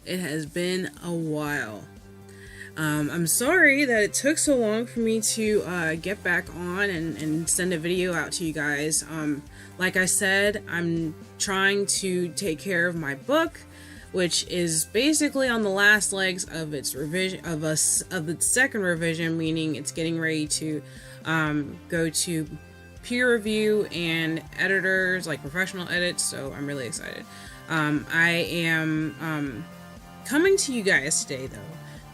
It has been a while. I'm sorry that it took so long for me to get back on and send a video out to you guys. Like I said, I'm trying to take care of my book, which is basically on the last legs of its revision of its second revision, meaning it's getting ready to go to peer review and editors, like professional edits. So I'm really excited. I am coming to you guys today, though,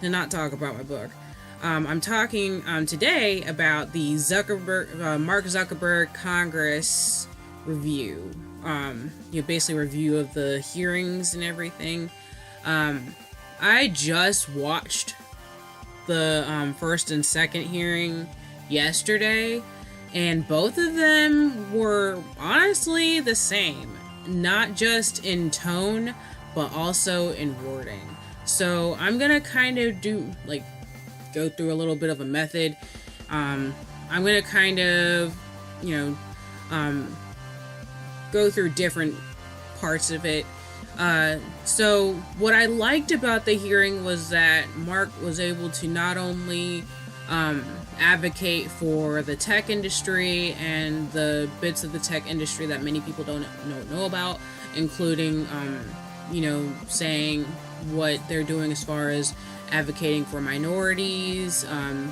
to not talk about my book. I'm talking today about the Mark Zuckerberg Congress review. Basically review of the hearings and everything. I just watched the first and second hearing yesterday, and both of them were honestly the same, not just in tone, but also in wording. So I'm gonna kind of go through a little bit of a method. I'm gonna kind of, go through different parts of it. So what I liked about the hearing was that Mark was able to not only advocate for the tech industry and the bits of the tech industry that many people don't know about, including saying what they're doing as far as advocating for minorities,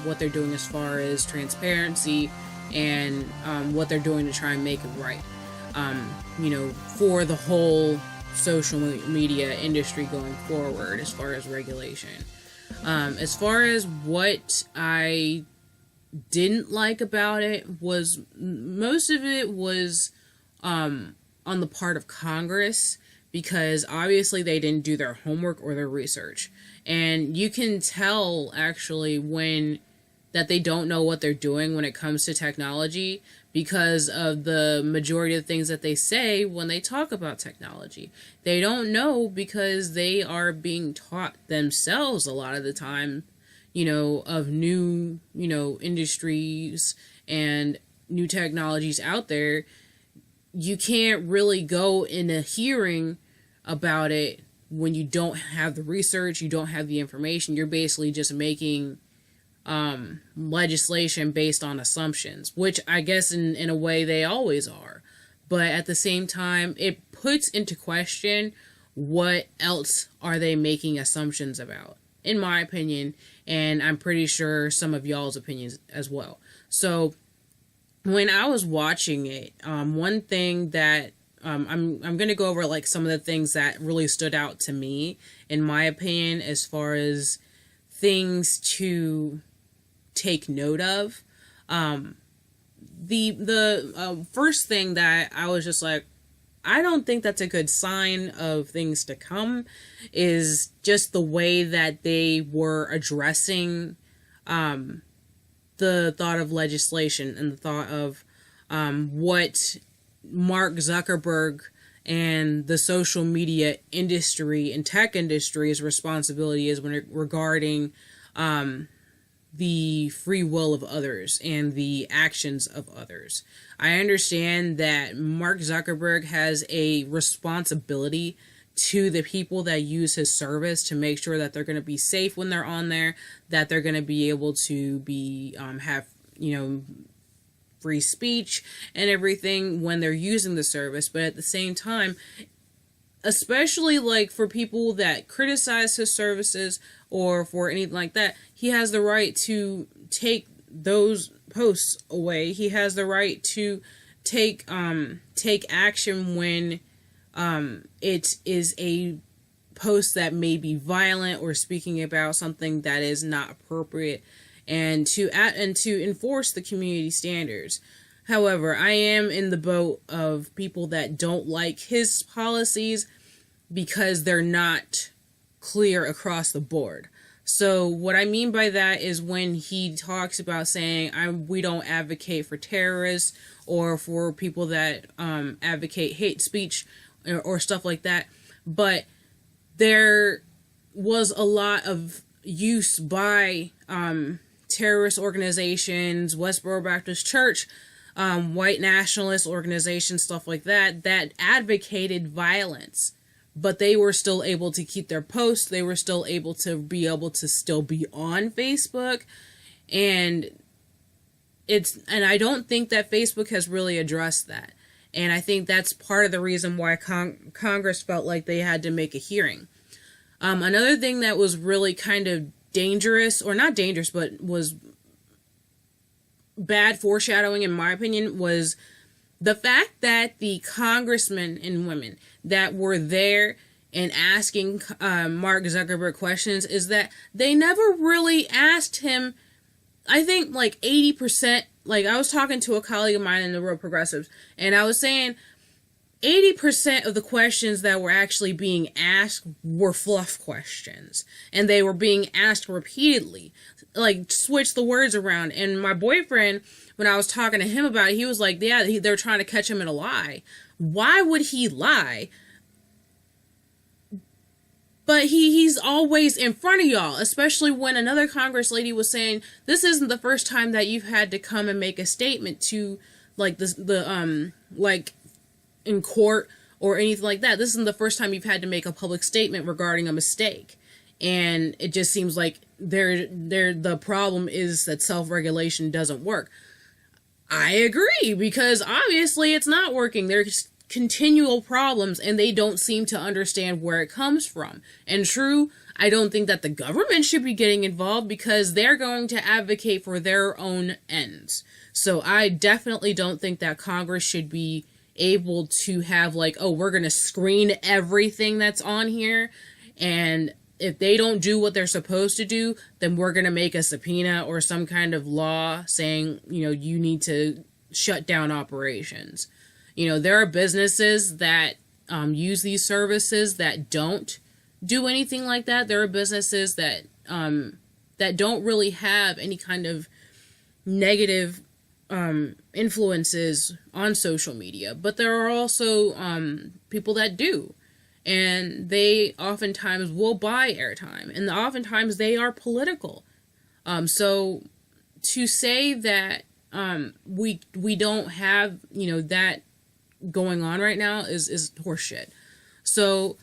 what they're doing as far as transparency, and what they're doing to try and make it right, for the whole social media industry going forward as far as regulation. As far as what I didn't like about it was most of it was on the part of Congress, because obviously they didn't do their homework or their research. And you can tell actually that they don't know what they're doing when it comes to technology, because of the majority of things that they say when they talk about technology. They don't know because they are being taught themselves a lot of the time, of new, industries and new technologies out there. You can't really go in a hearing about it when you don't have the research, you don't have the information. You're basically just making legislation based on assumptions, which I guess in a way they always are. But at the same time, it puts into question what else are they making assumptions about, in my opinion, and I'm pretty sure some of y'all's opinions as well. So when I was watching it, one thing that I'm going to go over some of the things that really stood out to me, in my opinion, as far as things to take note of. The first thing that I was just like, I don't think that's a good sign of things to come, is just the way that they were addressing the thought of legislation and the thought of what Mark Zuckerberg and the social media industry and tech industry's responsibility is regarding the free will of others and the actions of others. I understand that Mark Zuckerberg has a responsibility to the people that use his service to make sure that they're going to be safe when they're on there, that they're going to be able to be have free speech and everything when they're using the service. But at the same time, especially for people that criticize his services or for anything like that, he has the right to take those posts away. He has the right to take action when it is a post that may be violent or speaking about something that is not appropriate, and to enforce the community standards. However, I am in the boat of people that don't like his policies because they're not clear across the board. So what I mean by that is when he talks about saying we don't advocate for terrorists or for people that advocate hate speech or stuff like that, but there was a lot of use by terrorist organizations, Westboro Baptist Church, white nationalist organizations, stuff like that, that advocated violence but they were still able to keep their posts. They were still able to still be on Facebook. And I don't think that Facebook has really addressed that. And I think that's part of the reason why Congress felt like they had to make a hearing. Another thing that was really kind of dangerous, or not dangerous, but was bad foreshadowing in my opinion, was the fact that the congressmen and women that were there and asking Mark Zuckerberg questions, is that they never really asked him. I think like 80%, like I was talking to a colleague of mine in the Real Progressives, and I was saying 80% of the questions that were actually being asked were fluff questions, and they were being asked repeatedly, like switch the words around. And my boyfriend, when I was talking to him about it, he was like, yeah, they're trying to catch him in a lie. Why would he lie? But he's always in front of y'all, especially when another Congress lady was saying, this isn't the first time that you've had to come and make a statement to, like, like, in court or anything like that. This isn't the first time you've had to make a public statement regarding a mistake. And it just seems like the problem is that self-regulation doesn't work. I agree, because obviously it's not working. There's continual problems, and they don't seem to understand where it comes from. And true, I don't think that the government should be getting involved, because they're going to advocate for their own ends. So I definitely don't think that Congress should be able to have like, oh, we're going to screen everything that's on here, and if they don't do what they're supposed to do, then we're going to make a subpoena or some kind of law saying, you need to shut down operations. There are businesses that use these services that don't do anything like that. There are businesses that don't really have any kind of negative influences on social media. But there are also people that do. And they oftentimes will buy airtime. And oftentimes they are political. So to say that we don't have, that going on right now is horseshit. So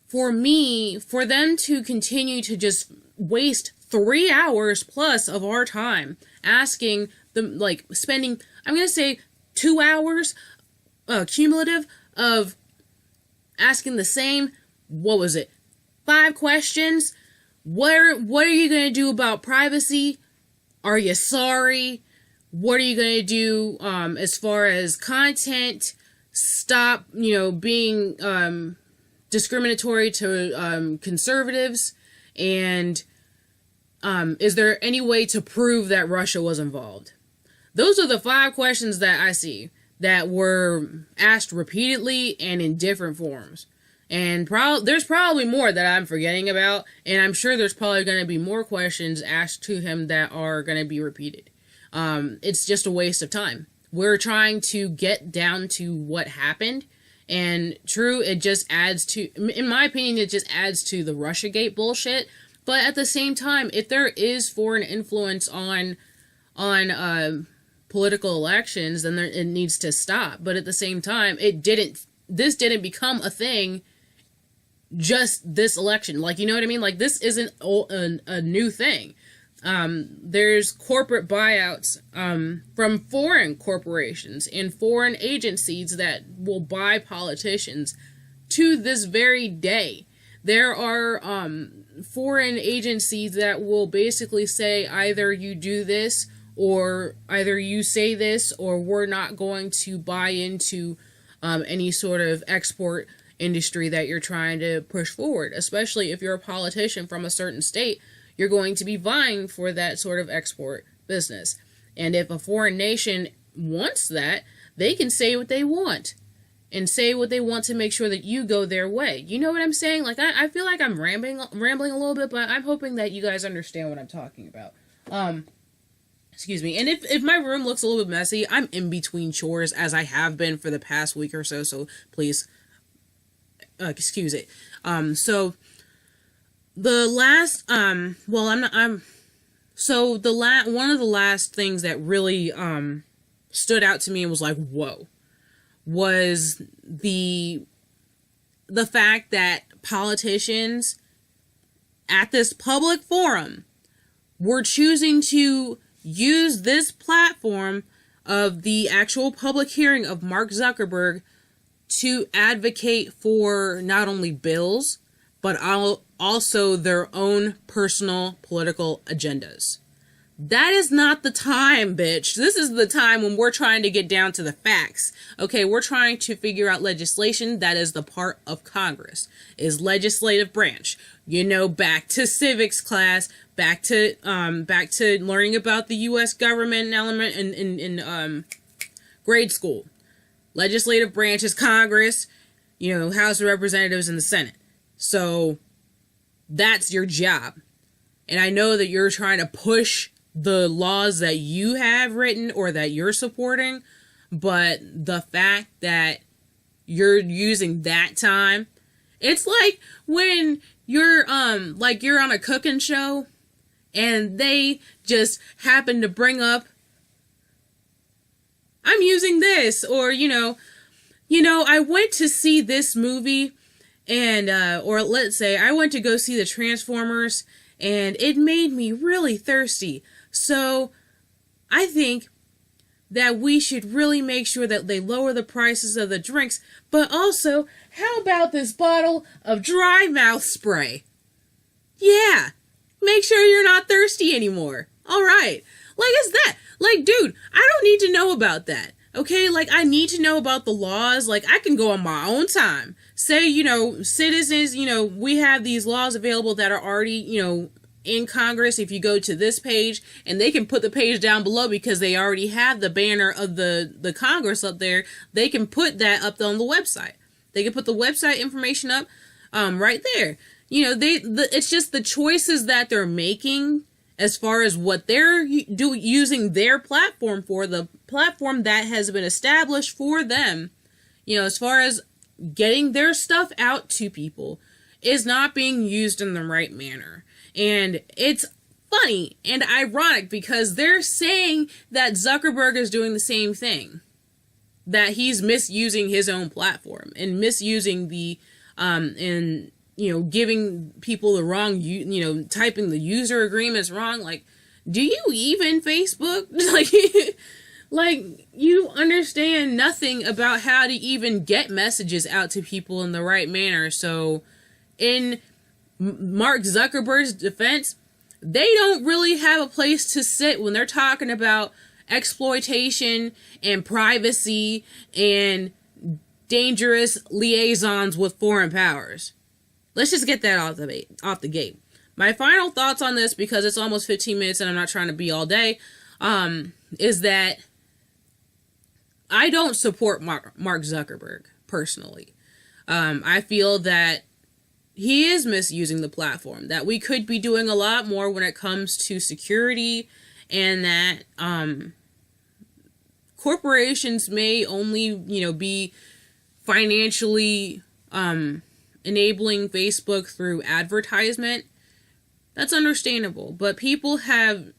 for them to continue to just waste 3 hours plus of our time asking them, like spending, I'm going to say 2 hours cumulative of asking the same, 5 questions? What are you going to do about privacy? Are you sorry? What are you going to do as far as content? Stop, being discriminatory to conservatives. And is there any way to prove that Russia was involved? Those are the 5 questions that I see that were asked repeatedly and in different forms. And there's probably more that I'm forgetting about. And I'm sure there's probably going to be more questions asked to him that are going to be repeated. It's just a waste of time. We're trying to get down to what happened, and true, it just adds to, in my opinion, it just adds to the Russiagate bullshit. But at the same time, if there is foreign influence on political elections, then it needs to stop. But at the same time, this didn't become a thing just this election. Like, you know what I mean? Like, this isn't a new thing. There's corporate buyouts from foreign corporations and foreign agencies that will buy politicians to this very day. There are foreign agencies that will basically say either you do this, or either you say this, or we're not going to buy into any sort of export industry that you're trying to push forward. Especially if you're a politician from a certain state, you're going to be vying for that sort of export business. And if a foreign nation wants that, they can say what they want and say what they want to make sure that you go their way. You know what I'm saying? Like, I feel like I'm rambling a little bit, but I'm hoping that you guys understand what I'm talking about. Excuse me. And if my room looks a little bit messy, I'm in between chores, as I have been for the past week or so. So please excuse it. So the last, one of the last things that really stood out to me and was like, whoa, was the the fact that politicians at this public forum were choosing to use this platform of the actual public hearing of Mark Zuckerberg to advocate for not only bills, but also their own personal political agendas. That is not the time, bitch. This is the time when we're trying to get down to the facts. Okay, we're trying to figure out legislation that is the part of Congress, is legislative branch. You know, back to civics class, back to learning about the U.S. government element in grade school. Legislative branch is Congress, you know, House of Representatives and the Senate. So that's your job. And I know that you're trying to push the laws that you have written or that you're supporting, but the fact that you're using that time, it's like when you're you're on a cooking show and they just happen to bring up, I'm using this, or I went to see this movie, and or let's say I went to go see the Transformers, and it made me really thirsty. So I think that we should really make sure that they lower the prices of the drinks, but also, how about this bottle of dry mouth spray? Yeah, make sure you're not thirsty anymore. All right. Like, it's that. Like, dude, I don't need to know about that. Okay, like, I need to know about the laws. Like, I can go on my own time. Say, citizens, we have these laws available that are already, in Congress. If you go to this page, and they can put the page down below because they already have the banner of the Congress up there, they can put that up on the website. They can put the website information up right there. It's just the choices that they're making as far as what they're using their platform for, the platform that has been established for them, as far as getting their stuff out to people, is not being used in the right manner. And it's funny and ironic because they're saying that Zuckerberg is doing the same thing, that he's misusing his own platform and misusing the giving people the wrong, typing the user agreements wrong. Like, do you even Facebook? Like, you understand nothing about how to even get messages out to people in the right manner. So, in Mark Zuckerberg's defense, they don't really have a place to sit when they're talking about exploitation and privacy and dangerous liaisons with foreign powers. Let's just get that off the gate. My final thoughts on this, because it's almost 15 minutes and I'm not trying to be all day, is that I don't support Mark Zuckerberg personally. I feel that he is misusing the platform, that we could be doing a lot more when it comes to security, and that corporations may only, be financially enabling Facebook through advertisement. That's understandable, but people have,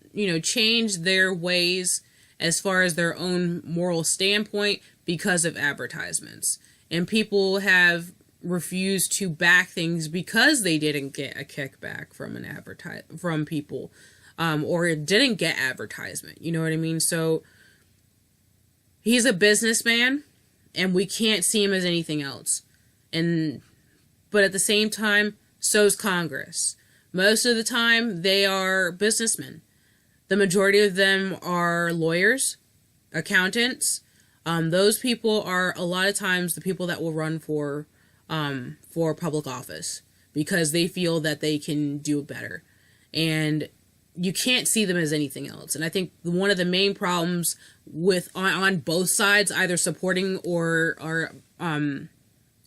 changed their ways as far as their own moral standpoint because of advertisements, and people have refused to back things because they didn't get a kickback from people, or it didn't get advertisement. You know what I mean? So he's a businessman, and we can't see him as anything else. But at the same time, so's Congress. Most of the time, they are businessmen. The majority of them are lawyers, accountants. Those people are a lot of times the people that will run for public office because they feel that they can do it better. And you can't see them as anything else. And I think one of the main problems with on both sides, either supporting or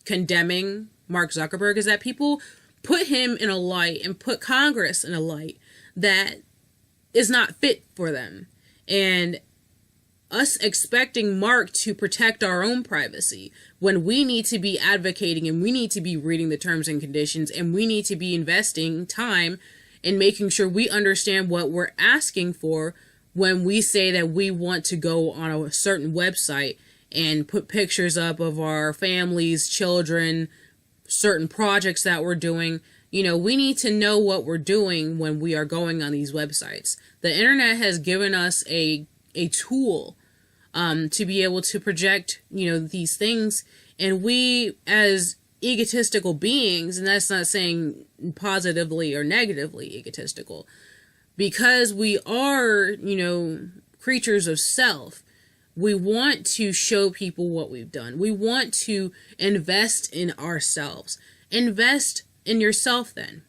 condemning Mark Zuckerberg, is that people put him in a light and put Congress in a light that is not fit for them. And us expecting Mark to protect our own privacy when we need to be advocating, and we need to be reading the terms and conditions, and we need to be investing time in making sure we understand what we're asking for when we say that we want to go on a certain website and put pictures up of our families, children, certain projects that we're doing. You know, we need to know what we're doing when we are going on these websites. The internet has given us a tool to be able to project, you know, these things. And we, as egotistical beings, and that's not saying positively or negatively egotistical, because we are, you know, creatures of self, we want to show people what we've done. We want to invest in ourselves. Invest in yourself then.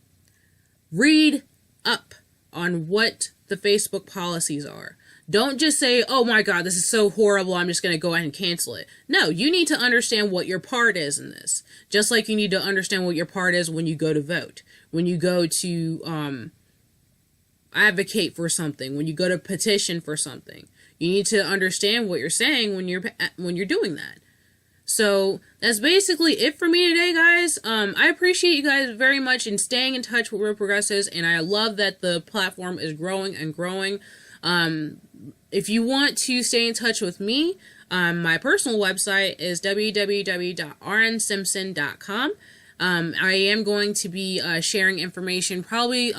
Read up on what the Facebook policies are. Don't just say, oh my God, this is so horrible, I'm just going to go ahead and cancel it. No, you need to understand what your part is in this. Just like you need to understand what your part is when you go to vote, when you go to advocate for something, when you go to petition for something. You need to understand what you're saying when you're doing that. So that's basically it for me today, guys. I appreciate you guys very much in staying in touch with Real Progressives, and I love that the platform is growing and growing. If you want to stay in touch with me, my personal website is www.rnsimpson.com. I am going to be sharing information probably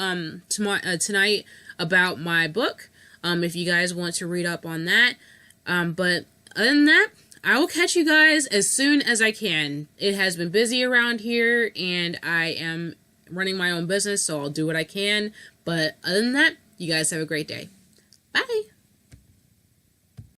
tonight about my book, if you guys want to read up on that. But other than that, I will catch you guys as soon as I can. It has been busy around here, and I am running my own business, so I'll do what I can. But other than that, you guys have a great day. Bye!